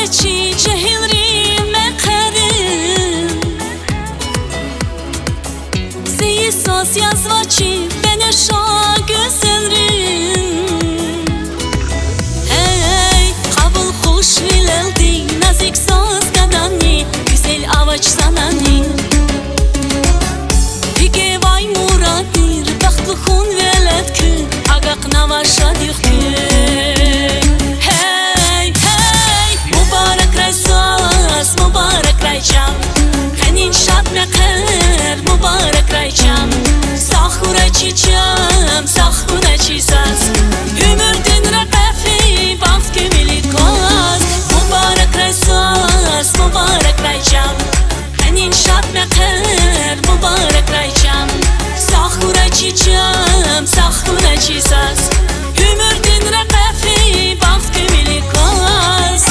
چی جهیری مقرم زی ساسی از واچی بنشا gözerim Hey kabul hoş vileldi nazik söz kadani güzel avaç sanani Pige vay muradir bahtlı hun veled ki agak navaşa diyor ki Mübarek raycam Sahura çiçam Sahura çisaz Hümürdün rakafi Baft kümili koz Mübarek raysaz Mübarek raycam Hanin şat mekher Mübarek raycam Sahura çiçam Sahura çisaz Hümürdün rakafi Baft kümili koz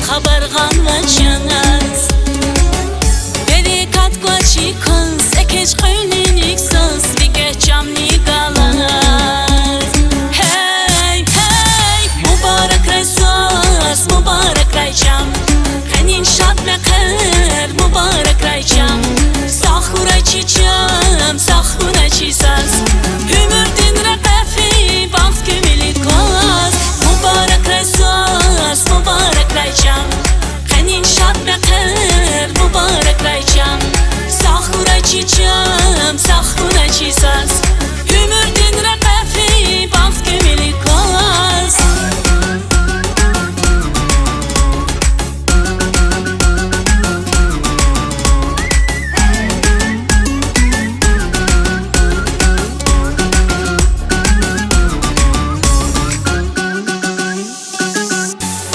Habergan ve çanaz Berikat koçi kız Ekeç köynin iksız Vige camni galaz Hey hey Mübarek raysaz Mübarek raycam Hanin şat mekher Mübarek raycam Sahura çiçam Sahura çisaz Hümürdün rakafi Baft kümili koz Mübarek raysaz Mübarek raycam Hanin şat mekher Mübarek raycam Sahura çiçam Sahura çisaz Hümürdün rakafi Baft kümili koz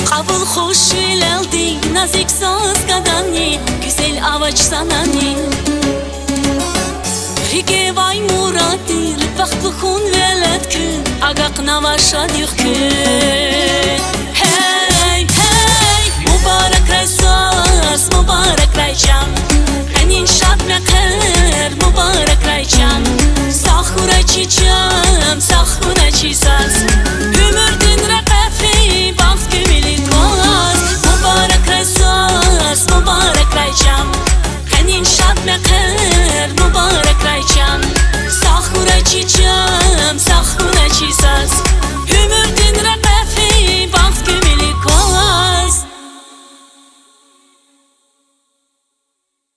Kabul hoş vileldi nazik söz kadani güzel avaç sanani Rige vay muradir bahtlı hun veled ki agak navaşa diyor ki